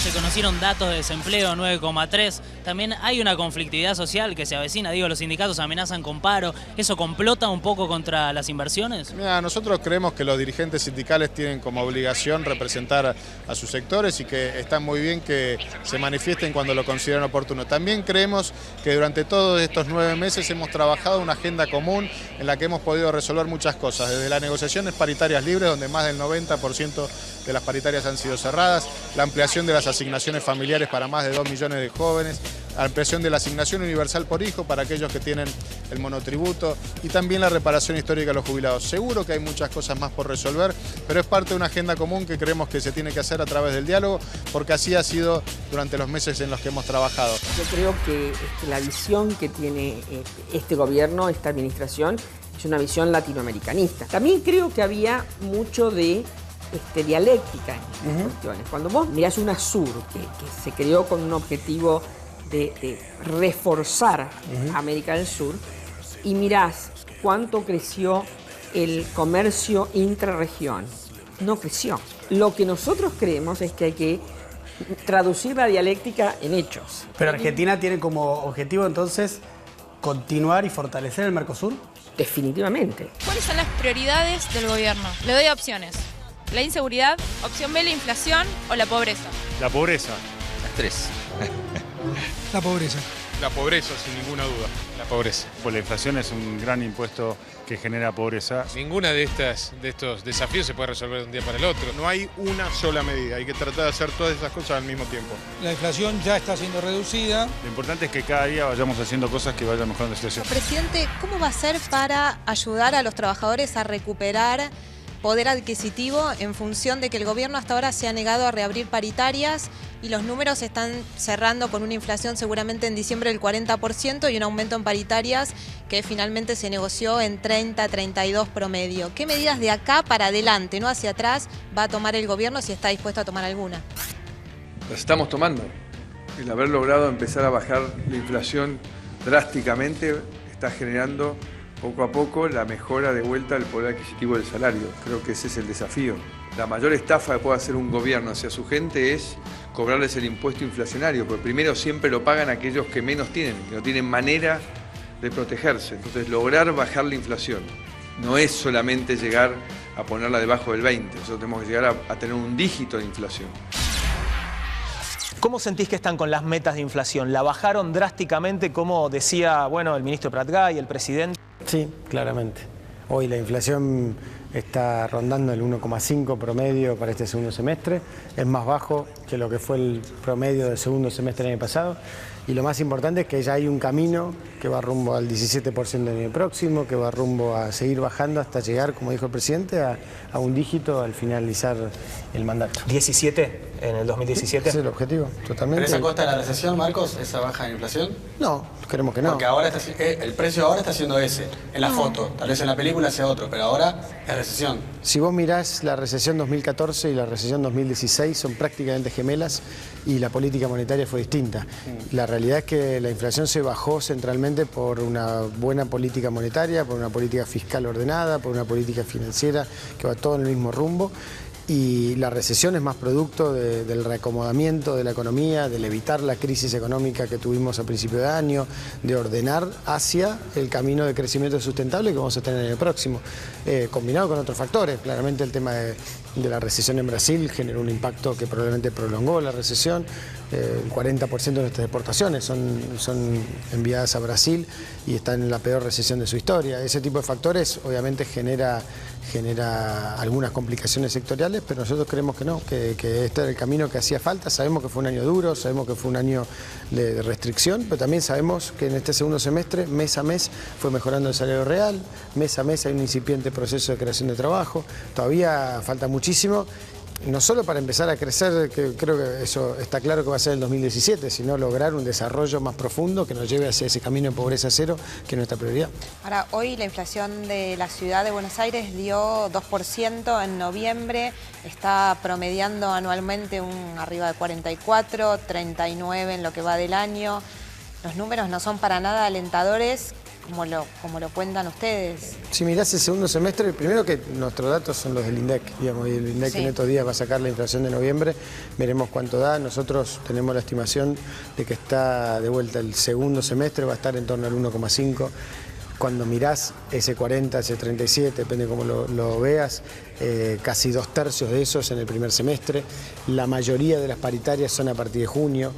Se conocieron datos de desempleo 9,3. También hay una conflictividad social que se avecina. Digo, los sindicatos amenazan con paro. ¿Eso complota un poco contra las inversiones? Mira, nosotros creemos que los dirigentes sindicales tienen como obligación representar a sus sectores y que está muy bien que se manifiesten cuando lo consideren oportuno. También creemos que durante todos estos 9 meses hemos trabajado una agenda común en la que hemos podido resolver muchas cosas. Desde las negociaciones paritarias libres, donde más del 90% de las paritarias han sido cerradas, la ampliación de las asignaciones familiares para más de 2 millones de jóvenes, la ampliación de la asignación universal por hijo para aquellos que tienen el monotributo y también la reparación histórica a los jubilados. Seguro que hay muchas cosas más por resolver, pero es parte de una agenda común que creemos que se tiene que hacer a través del diálogo, porque así ha sido durante los meses en los que hemos trabajado. Yo creo que la visión que tiene este gobierno, esta administración, es una visión latinoamericanista. También creo que había mucho de dialéctica en estas cuestiones. Cuando vos mirás UNASUR, que se creó con un objetivo de reforzar América del Sur, y mirás cuánto creció el comercio intrarregión, no creció. Lo que nosotros creemos es que hay que traducir la dialéctica en hechos. Pero Argentina tiene como objetivo entonces continuar y fortalecer el Mercosur. Definitivamente. ¿Cuáles son las prioridades del gobierno? Le doy opciones. La inseguridad, opción B, la inflación o la pobreza. La pobreza. Las 3. La pobreza. La pobreza, sin ninguna duda. La pobreza. Pues la inflación es un gran impuesto que genera pobreza. Ninguna de estos desafíos se puede resolver de un día para el otro. No hay una sola medida, hay que tratar de hacer todas esas cosas al mismo tiempo. La inflación ya está siendo reducida. Lo importante es que cada día vayamos haciendo cosas que vayan mejorando la situación. Presidente, ¿cómo va a ser para ayudar a los trabajadores a recuperar poder adquisitivo en función de que el gobierno hasta ahora se ha negado a reabrir paritarias y los números están cerrando con una inflación seguramente en diciembre del 40% y un aumento en paritarias que finalmente se negoció en 30-32 promedio. ¿Qué medidas de acá para adelante, no hacia atrás, va a tomar el gobierno si está dispuesto a tomar alguna? Las estamos tomando. El haber logrado empezar a bajar la inflación drásticamente está generando poco a poco la mejora de vuelta del poder adquisitivo del salario. Creo que ese es el desafío. La mayor estafa que puede hacer un gobierno hacia su gente es cobrarles el impuesto inflacionario, porque primero siempre lo pagan aquellos que menos tienen, que no tienen manera de protegerse. Entonces, lograr bajar la inflación no es solamente llegar a ponerla debajo del 20, nosotros tenemos que llegar a tener un dígito de inflación. ¿Cómo sentís que están con las metas de inflación? ¿La bajaron drásticamente, como decía, bueno, el ministro Pratgay, el presidente? Sí, claramente. Hoy la inflación está rondando el 1,5 promedio para este segundo semestre. Es más bajo que lo que fue el promedio del segundo semestre del año pasado. Y lo más importante es que ya hay un camino que va rumbo al 17% del año próximo, que va rumbo a seguir bajando hasta llegar, como dijo el presidente, a un dígito al finalizar el mandato. ¿17 en el 2017? Ese es el objetivo, totalmente. ¿Pero es a costa de la recesión, Marcos, esa baja de inflación? No, creemos que no. Porque ahora el precio ahora está siendo ese, en la foto. Tal vez en la película sea otro, pero ahora es recesión. Si vos mirás la recesión 2014 y la recesión 2016 son prácticamente gemelas y la política monetaria fue distinta. La realidad es que la inflación se bajó centralmente por una buena política monetaria, por una política fiscal ordenada, por una política financiera que va todo en el mismo rumbo. Y la recesión es más producto del reacomodamiento de la economía, del evitar la crisis económica que tuvimos a principio de año, de ordenar hacia el camino de crecimiento sustentable que vamos a tener en el próximo, combinado con otros factores. Claramente el tema de la recesión en Brasil generó un impacto que probablemente prolongó la recesión. El 40% de nuestras exportaciones son enviadas a Brasil y están en la peor recesión de su historia. Ese tipo de factores obviamente genera algunas complicaciones sectoriales, pero nosotros creemos que no, que este era el camino que hacía falta. Sabemos que fue un año duro, sabemos que fue un año de restricción, pero también sabemos que en este segundo semestre, mes a mes, fue mejorando el salario real, mes a mes hay un incipiente proceso de creación de trabajo, todavía falta muchísimo. No solo para empezar a crecer, que creo que eso está claro que va a ser el 2017, sino lograr un desarrollo más profundo que nos lleve hacia ese camino de pobreza cero, que es nuestra prioridad. Ahora, hoy la inflación de la ciudad de Buenos Aires dio 2% en noviembre, está promediando anualmente arriba de 44, 39 en lo que va del año. Los números no son para nada alentadores, como lo cuentan ustedes. Si mirás el segundo semestre, primero que nuestros datos son los del INDEC, digamos, y el INDEC en estos días va a sacar la inflación de noviembre, veremos cuánto da. Nosotros tenemos la estimación de que está de vuelta el segundo semestre, va a estar en torno al 1,5. Cuando mirás ese 40, ese 37, depende de cómo lo veas, casi 2/3 de esos en el primer semestre. La mayoría de las paritarias son a partir de junio,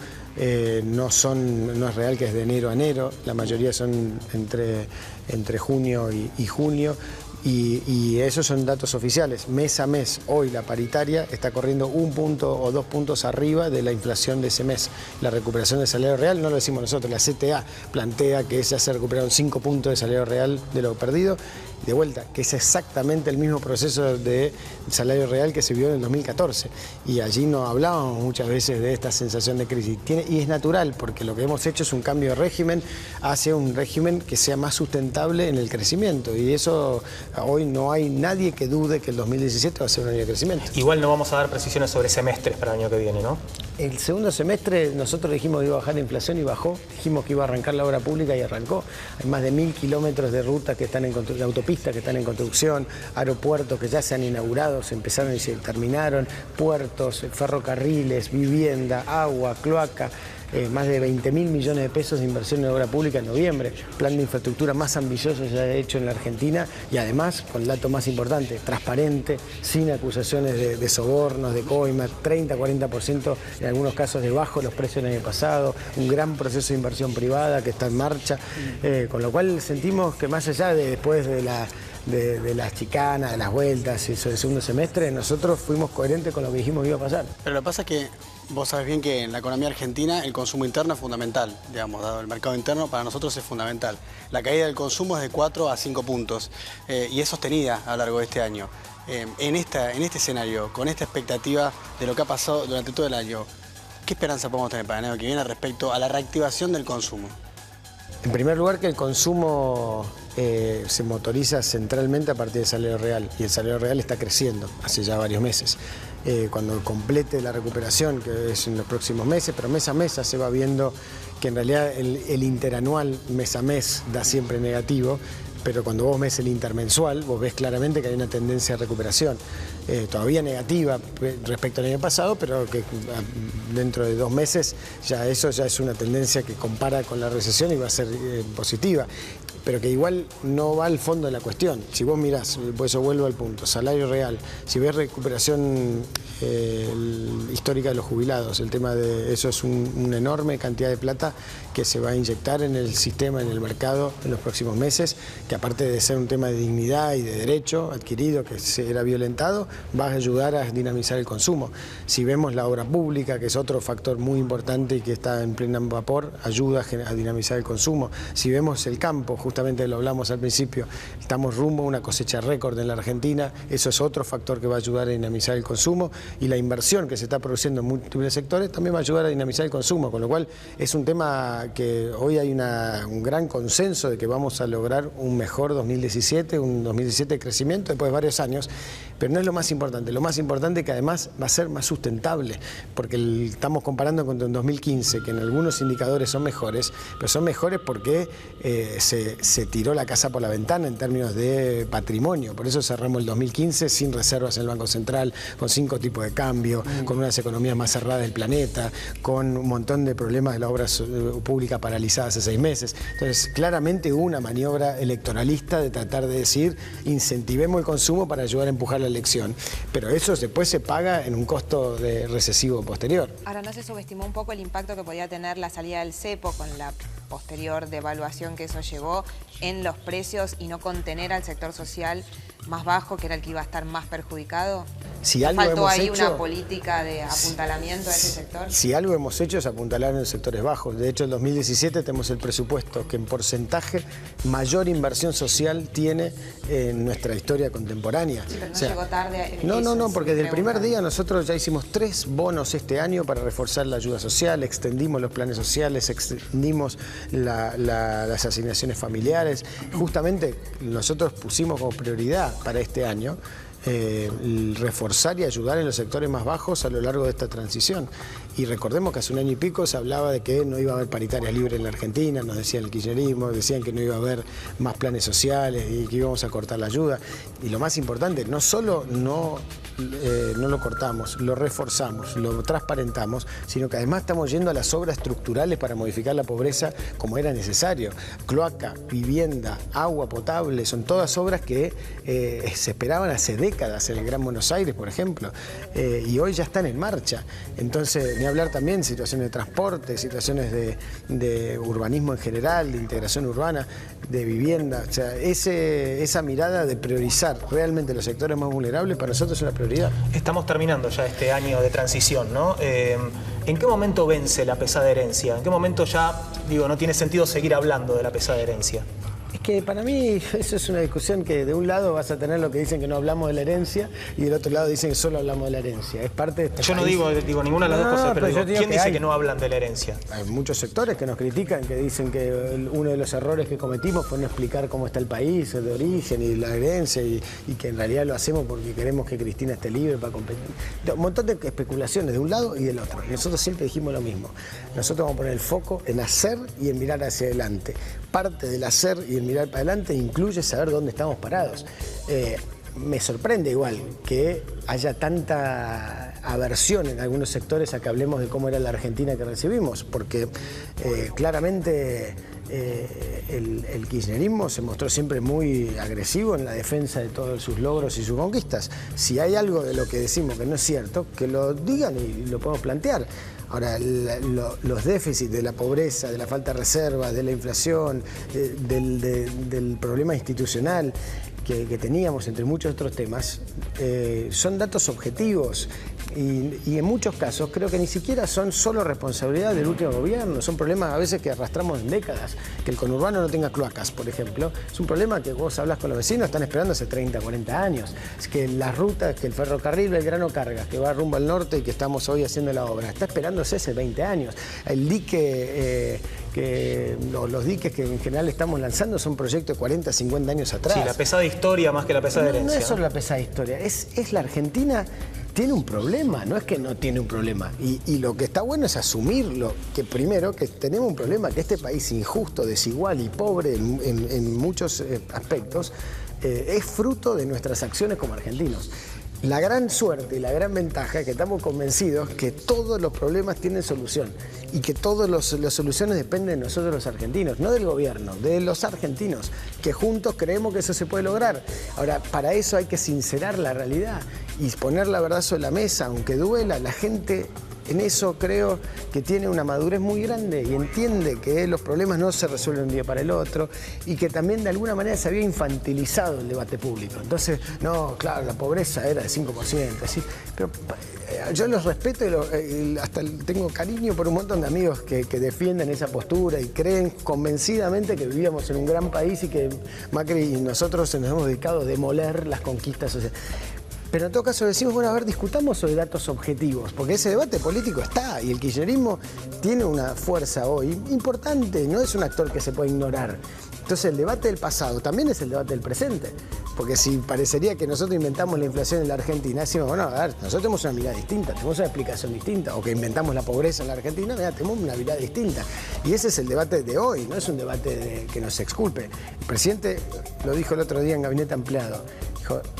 no es real que es de enero a enero, la mayoría son entre junio y junio. Y esos son datos oficiales. Mes a mes, hoy la paritaria está corriendo 1 punto o 2 puntos arriba de la inflación de ese mes. La recuperación del salario real no lo decimos nosotros, la CTA plantea que ya se recuperaron 5 puntos de salario real de lo perdido. De vuelta, que es exactamente el mismo proceso de salario real que se vio en el 2014. Y allí no hablábamos muchas veces de esta sensación de crisis. Y es natural, porque lo que hemos hecho es un cambio de régimen hacia un régimen que sea más sustentable en el crecimiento. Y eso, hoy no hay nadie que dude que el 2017 va a ser un año de crecimiento. Igual no vamos a dar precisiones sobre semestres para el año que viene, ¿no? El segundo semestre nosotros dijimos que iba a bajar la inflación y bajó. Dijimos que iba a arrancar la obra pública y arrancó. Hay más de 1000 kilómetros de rutas que están en construcción, autopistas que están en construcción, aeropuertos que ya se han inaugurado, se empezaron y se terminaron, puertos, ferrocarriles, vivienda, agua, cloaca. Más de 20.000 millones de pesos de inversión en obra pública en noviembre, plan de infraestructura más ambicioso ya hecho en la Argentina y además, con el dato más importante, transparente, sin acusaciones de sobornos, de coimas, 30-40% en algunos casos debajo de los precios del año pasado, un gran proceso de inversión privada que está en marcha, con lo cual sentimos que más allá de después de las chicanas, de las vueltas y eso del segundo semestre, nosotros fuimos coherentes con lo que dijimos que iba a pasar. Pero lo que pasa es que vos sabés bien que en la economía argentina el consumo interno es fundamental, digamos, dado el mercado interno para nosotros es fundamental. La caída del consumo es de 4 a 5 puntos y es sostenida a lo largo de este año. en este escenario, con esta expectativa de lo que ha pasado durante todo el año, ¿qué esperanza podemos tener para el año que viene respecto a la reactivación del consumo? En primer lugar, que el consumo se motoriza centralmente a partir del salario real, y el salario real está creciendo hace ya varios meses. Cuando complete la recuperación, que es en los próximos meses, pero mes a mes se va viendo que en realidad el interanual mes a mes da siempre negativo, pero cuando vos ves el intermensual, vos ves claramente que hay una tendencia de recuperación, todavía negativa respecto al año pasado, pero que dentro de 2 meses eso ya es una tendencia que compara con la recesión y va a ser positiva. Pero que igual no va al fondo de la cuestión. Si vos mirás, por eso vuelvo al punto, salario real, si ves recuperación histórica de los jubilados, el tema de eso es una enorme cantidad de plata que se va a inyectar en el sistema, en el mercado en los próximos meses, que aparte de ser un tema de dignidad y de derecho adquirido que se era violentado, va a ayudar a dinamizar el consumo. Si vemos la obra pública, que es otro factor muy importante y que está en pleno vapor, ayuda a dinamizar el consumo. Si vemos el campo, justamente lo hablamos al principio, estamos rumbo a una cosecha récord en la Argentina, eso es otro factor que va a ayudar a dinamizar el consumo, y la inversión que se está produciendo en múltiples sectores también va a ayudar a dinamizar el consumo, con lo cual es un tema que hoy hay un gran consenso de que vamos a lograr un mejor 2017, un 2017 de crecimiento después de varios años, pero no es lo más importante es que además va a ser más sustentable, porque estamos comparando con un 2015, que en algunos indicadores son mejores, pero son mejores porque se tiró la casa por la ventana en términos de patrimonio, por eso cerramos el 2015 sin reservas en el Banco Central, con 5 tipos de cambio, con unas economías más cerradas del planeta, con un montón de problemas de la obra pública paralizada hace 6 meses. Entonces, claramente hubo una maniobra electoralista de tratar de decir, incentivemos el consumo para ayudar a empujar la elección. Pero eso después se paga en un costo recesivo posterior. Ahora, ¿no se subestimó un poco el impacto que podía tener la salida del cepo con la posterior devaluación que eso llevó en los precios y no contener al sector social más bajo, que era el que iba a estar más perjudicado? Si algo ¿Faltó hemos ahí hecho, una política de apuntalamiento de ese sector? Si algo hemos hecho es apuntalar en los sectores bajos. De hecho, en 2017 tenemos el presupuesto que en porcentaje mayor inversión social tiene en nuestra historia contemporánea. Sí, pero no llegó tarde. No, porque desde el primer día nosotros ya hicimos 3 bonos este año para reforzar la ayuda social, extendimos los planes sociales, extendimos las asignaciones familiares. Justamente nosotros pusimos como prioridad para este año reforzar y ayudar en los sectores más bajos a lo largo de esta transición. Y recordemos que hace 1 año y pico se hablaba de que no iba a haber paritarias libres en la Argentina, nos decía el kirchnerismo, decían que no iba a haber más planes sociales y que íbamos a cortar la ayuda. Y lo más importante, no solo no lo cortamos, lo reforzamos, lo transparentamos, sino que además estamos yendo a las obras estructurales para modificar la pobreza como era necesario. Cloaca, vivienda, agua potable, son todas obras que se esperaban hace décadas en el Gran Buenos Aires, por ejemplo, y hoy ya están en marcha. Entonces, ni hablar también de situaciones de transporte, situaciones de urbanismo en general, de integración urbana, de vivienda. O sea, esa mirada de priorizar realmente los sectores más vulnerables para nosotros es una prioridad. Estamos terminando ya este año de transición, ¿no? ¿En qué momento vence la pesada herencia? ¿En qué momento ya, no tiene sentido seguir hablando de la pesada herencia? Es que para mí eso es una discusión que de un lado vas a tener lo que dicen que no hablamos de la herencia y del otro lado dicen que solo hablamos de la herencia. Es parte de este Yo país. no digo ninguna de las dos cosas, pero ¿quién dice que no hablan de la herencia? Hay muchos sectores que nos critican, que dicen que uno de los errores que cometimos fue no explicar cómo está el país, el de origen y la herencia, y que en realidad lo hacemos porque queremos que Cristina esté libre para competir. Un montón de especulaciones de un lado y del otro. Nosotros siempre dijimos lo mismo. Nosotros vamos a poner el foco en hacer y en mirar hacia adelante. Parte del hacer y el mirar para adelante incluye saber dónde estamos parados. Me sorprende igual que haya tanta aversión en algunos sectores a que hablemos de cómo era la Argentina que recibimos, porque claramente el kirchnerismo se mostró siempre muy agresivo en la defensa de todos sus logros y sus conquistas. Si hay algo de lo que decimos que no es cierto, que lo digan y lo podemos plantear. Ahora, los déficits de la pobreza, de la falta de reservas, de la inflación, del problema institucional, que teníamos, entre muchos otros temas, son datos objetivos y en muchos casos creo que ni siquiera son solo responsabilidad del último gobierno, son problemas a veces que arrastramos en décadas. Que el conurbano no tenga cloacas, por ejemplo, es un problema que vos hablas con los vecinos, están esperando hace 30, 40 años. Es que las rutas, que el ferrocarril Belgrano Cargas, que va rumbo al norte y que estamos hoy haciendo la obra, está esperándose hace 20 años. El dique... los diques que en general estamos lanzando son proyectos de 40, 50 años atrás. Sí, la pesada historia más que la pesada herencia. No es solo la pesada historia, es la Argentina tiene un problema, no es que no tiene un problema. Y lo que está bueno es asumirlo, que primero que tenemos un problema, que este país injusto, desigual y pobre en muchos aspectos, es fruto de nuestras acciones como argentinos. La gran suerte y la gran ventaja es que estamos convencidos que todos los problemas tienen solución y que todas las soluciones dependen de nosotros los argentinos, no del gobierno, de los argentinos, que juntos creemos que eso se puede lograr. Ahora, para eso hay que sincerar la realidad y poner la verdad sobre la mesa, aunque duela. La gente en eso creo que tiene una madurez muy grande y entiende que los problemas no se resuelven de un día para el otro y que también de alguna manera se había infantilizado el debate público. Entonces, no, claro, la pobreza era de 5%, así, pero yo los respeto y hasta tengo cariño por un montón de amigos que defienden esa postura y creen convencidamente que vivíamos en un gran país y que Macri y nosotros nos hemos dedicado a demoler las conquistas sociales. Pero en todo caso decimos, bueno, a ver, discutamos sobre datos objetivos, porque ese debate político está y el kirchnerismo tiene una fuerza hoy importante, no es un actor que se puede ignorar. Entonces el debate del pasado también es el debate del presente, porque si parecería que nosotros inventamos la inflación en la Argentina, decimos, bueno, a ver, nosotros tenemos una mirada distinta, tenemos una explicación distinta, o que inventamos la pobreza en la Argentina, mira, tenemos una mirada distinta. Y ese es el debate de hoy, no es un debate que nos exculpe. El presidente lo dijo el otro día en Gabinete Ampliado.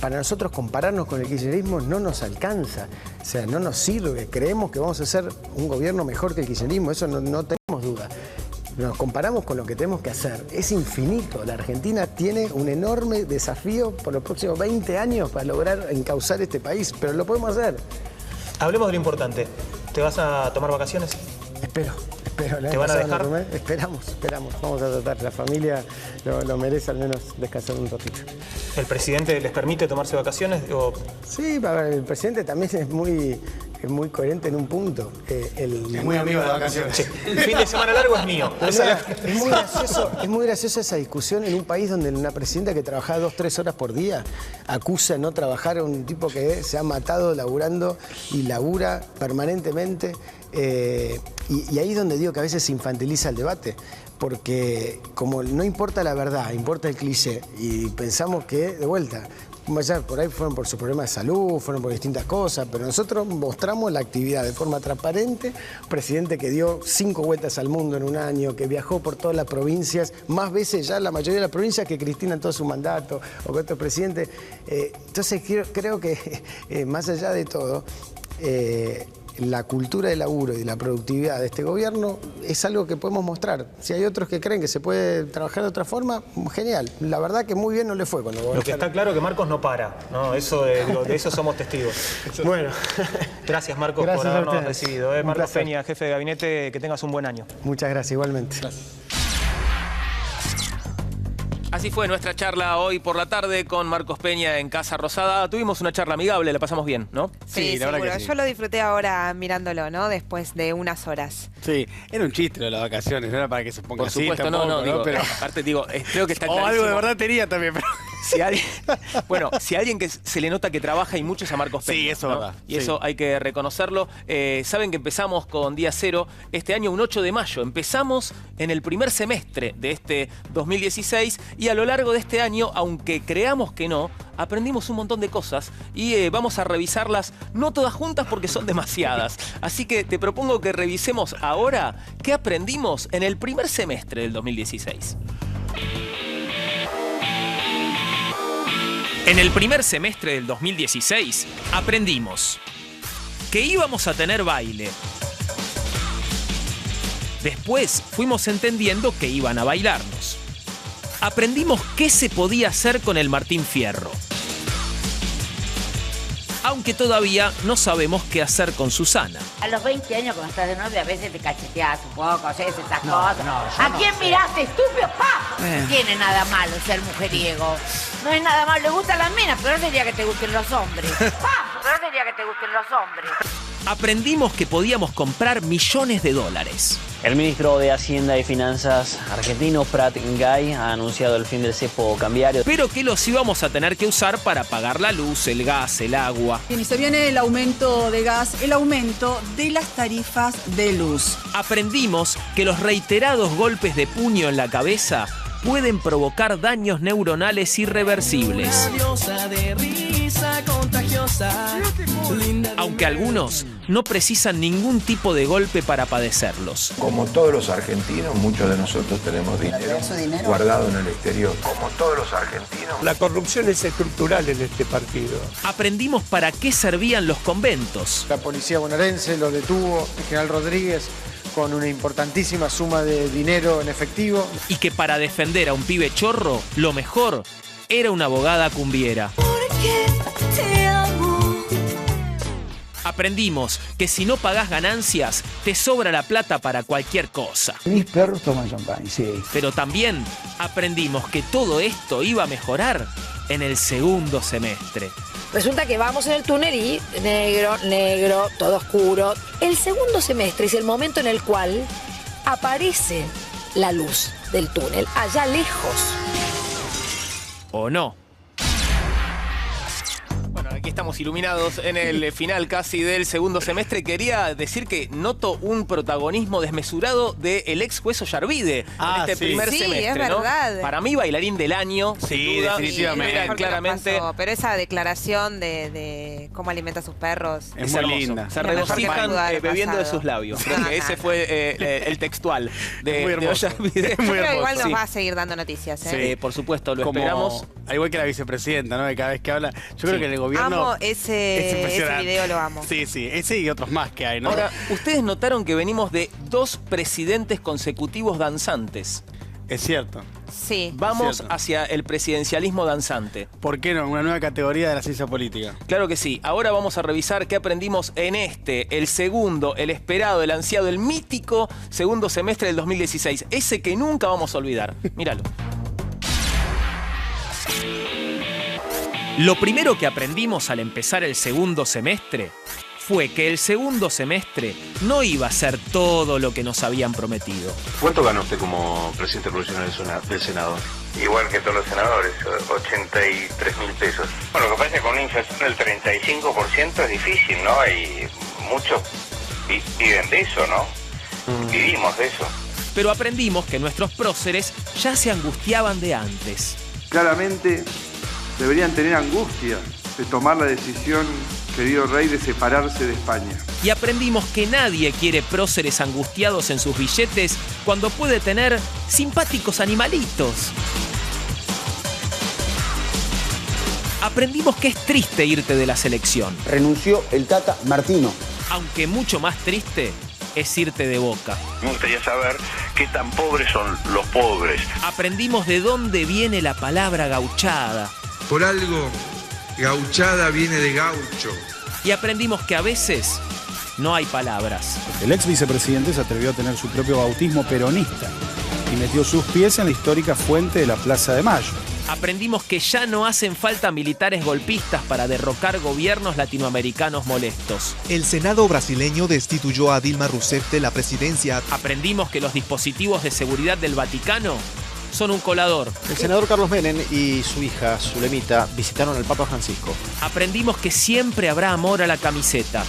Para nosotros compararnos con el kirchnerismo no nos alcanza, o sea, no nos sirve. Creemos que vamos a hacer un gobierno mejor que el kirchnerismo, eso no tenemos duda. Nos comparamos con lo que tenemos que hacer, es infinito. La Argentina tiene un enorme desafío por los próximos 20 años para lograr encauzar este país, pero lo podemos hacer. Hablemos de lo importante. ¿Te vas a tomar vacaciones? Espero. ¿Te van a dejar? Esperamos. Vamos a tratar. La familia lo merece al menos descansar un ratito. ¿El presidente les permite tomarse vacaciones? Sí, a ver, el presidente también es muy coherente en un punto. Es muy amigo de vacaciones. Sí. El fin de semana largo es mío. Es muy gracioso esa discusión en un país donde una presidenta que trabaja 2-3 horas por día acusa de no trabajar a un tipo que se ha matado laburando y labura permanentemente. Y ahí es donde digo que a veces se infantiliza el debate, porque como no importa la verdad, importa el cliché, y pensamos que, de vuelta, por ahí fueron por su problema de salud, fueron por distintas cosas, pero nosotros mostramos la actividad de forma transparente. Un presidente que dio 5 vueltas al mundo en un año, que viajó por todas las provincias, más veces ya la mayoría de las provincias que Cristina en todo su mandato, o que otro presidente. Entonces creo que, más allá de todo, la cultura del laburo y la productividad de este gobierno es algo que podemos mostrar. Si hay otros que creen que se puede trabajar de otra forma, genial. La verdad que muy bien no le fue con lo que está claro es que Marcos no para, ¿no? Eso de eso somos testigos. Bueno, gracias Marcos por habernos recibido. Marcos Peña, jefe de gabinete, que tengas un buen año. Muchas gracias, igualmente. Gracias. Así fue nuestra charla hoy por la tarde con Marcos Peña en Casa Rosada. Tuvimos una charla amigable, la pasamos bien, ¿no? Sí, la verdad que sí. Yo lo disfruté ahora mirándolo, ¿no? Después de unas horas. Sí, era un chiste lo de las vacaciones, no era para que se ponga por así. Por supuesto, tampoco, digo, pero aparte digo, creo que está clarísimo. O algo de verdad tenía también, pero... Si alguien que se le nota que trabaja y mucho es a Marcos Peña. Sí, eso es verdad. Y eso hay que reconocerlo. Saben que empezamos con Día Cero este año, un 8 de mayo. Empezamos en el primer semestre de este 2016 y a lo largo de este año, aunque creamos que no, aprendimos un montón de cosas y vamos a revisarlas, no todas juntas porque son demasiadas. Así que te propongo que revisemos ahora qué aprendimos en el primer semestre del 2016. En el primer semestre del 2016 aprendimos que íbamos a tener baile. Después fuimos entendiendo que iban a bailarnos. Aprendimos qué se podía hacer con el Martín Fierro. aunque todavía no sabemos qué hacer con Susana. A los 20 años cuando estás de novia a veces te cacheteas un poco, haces esas cosas. ¿A quién miraste, estúpido? ¡Pa! No tiene nada malo ser mujeriego. No es nada malo, le gustan las minas, pero no sería que te gusten los hombres. ¡Pa! Pero no sería que te gusten los hombres. Aprendimos que podíamos comprar millones de dólares. El ministro de Hacienda y Finanzas argentino, Prat Gay, ha anunciado el fin del cepo cambiario. Pero que los íbamos a tener que usar para pagar la luz, el gas, el agua. Y se viene el aumento de gas, el aumento de las tarifas de luz. Aprendimos que los reiterados golpes de puño en la cabeza pueden provocar daños neuronales irreversibles. Aunque algunos no precisan ningún tipo de golpe para padecerlos. Como todos los argentinos, muchos de nosotros tenemos dinero guardado en el exterior. Como todos los argentinos. La corrupción es estructural en este partido. Aprendimos para qué servían los conventos. La policía bonaerense lo detuvo, el general Rodríguez, con una importantísima suma de dinero en efectivo. Y que para defender a un pibe chorro, lo mejor era una abogada cumbiera. Aprendimos que si no pagás ganancias, te sobra la plata para cualquier cosa. Mis perros toman champán, sí. Pero también aprendimos que todo esto iba a mejorar en el segundo semestre. Resulta que vamos en el túnel y negro, todo oscuro. El segundo semestre es el momento en el cual aparece la luz del túnel, allá lejos. ¿O no? Bueno, aquí estamos iluminados en el final casi del segundo semestre. Quería decir que noto un protagonismo desmesurado del ex juez Ollarvide en este primer semestre, es verdad. ¿no? Para mí, bailarín del año. Sí, sin duda. definitivamente. Era claramente. Pero esa declaración de cómo alimenta a sus perros Es muy linda. Se regocijan bebiendo de sus labios. Creo que ese fue el textual de Ollarvide. Yo creo que igual nos va a seguir dando noticias. Sí, por supuesto, lo Como, esperamos. al igual que la vicepresidenta, ¿no? Que cada vez que habla. Yo creo que en el gobierno. Amo ese video, lo amo. Sí, ese y otros más que hay, ¿no? Ahora, ustedes notaron que venimos de 2 presidentes consecutivos danzantes. Es cierto. Sí. Vamos hacia el presidencialismo danzante. ¿Por qué no? Una nueva categoría de la ciencia política. Claro que sí. Ahora vamos a revisar qué aprendimos en el segundo, el esperado, el ansiado, el mítico segundo semestre del 2016. Ese que nunca vamos a olvidar. Míralo. Lo primero que aprendimos al empezar el segundo semestre fue que el segundo semestre no iba a ser todo lo que nos habían prometido. ¿Cuánto gana usted como presidente provisional del Senado? Igual que todos los senadores, 83.000 pesos. Bueno, lo que pasa es que con una inflación del 35% es difícil, ¿no? Y muchos viven de eso, ¿no? Vivimos de eso. Pero aprendimos que nuestros próceres ya se angustiaban de antes. Claramente deberían tener angustia de tomar la decisión, querido rey, de separarse de España. Y aprendimos que nadie quiere próceres angustiados en sus billetes cuando puede tener simpáticos animalitos. Aprendimos que es triste irte de la selección. Renunció el Tata Martino. Aunque mucho más triste es irte de Boca. Me gustaría saber qué tan pobres son los pobres. Aprendimos de dónde viene la palabra gauchada. Por algo, gauchada viene de gaucho. Y aprendimos que a veces no hay palabras. El ex vicepresidente se atrevió a tener su propio bautismo peronista y metió sus pies en la histórica fuente de la Plaza de Mayo. Aprendimos que ya no hacen falta militares golpistas para derrocar gobiernos latinoamericanos molestos. El Senado brasileño destituyó a Dilma Rousseff de la presidencia. Aprendimos que los dispositivos de seguridad del Vaticano son un colador. El senador Carlos Menem y su hija, Zulemita, visitaron al Papa Francisco. Aprendimos que siempre habrá amor a la camiseta.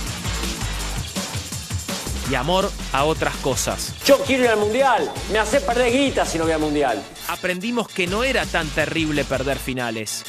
Y amor a otras cosas. Yo quiero ir al Mundial. Me hace perder guita si no voy al Mundial. Aprendimos que no era tan terrible perder finales.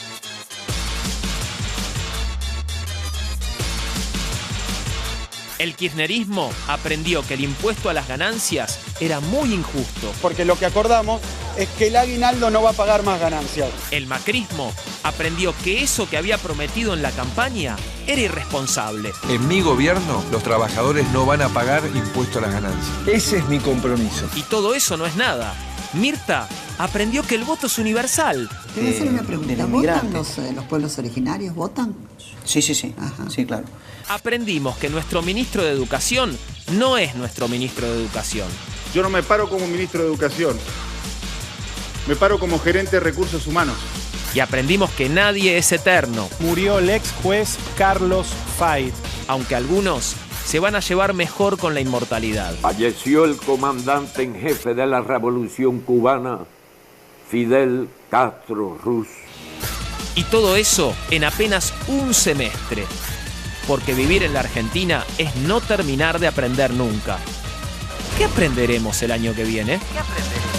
El kirchnerismo aprendió que el impuesto a las ganancias era muy injusto. Porque lo que acordamos es que el aguinaldo no va a pagar más ganancias. El macrismo aprendió que eso que había prometido en la campaña era irresponsable. En mi gobierno, los trabajadores no van a pagar impuesto a las ganancias. Ese es mi compromiso. Y todo eso no es nada. Mirta aprendió que el voto es universal. Te voy a hacer una pregunta. ¿Votan los pueblos originarios? ¿Votan? Sí. Sí, claro. Aprendimos que nuestro ministro de Educación no es nuestro ministro de Educación. Yo no me paro como ministro de Educación. Me paro como gerente de recursos humanos. Y aprendimos que nadie es eterno. Murió el ex juez Carlos Fay. Aunque algunos se van a llevar mejor con la inmortalidad. Falleció el comandante en jefe de la Revolución Cubana, Fidel Castro Ruz. Y todo eso en apenas un semestre. Porque vivir en la Argentina es no terminar de aprender nunca. ¿Qué aprenderemos el año que viene? ¿Qué aprenderemos?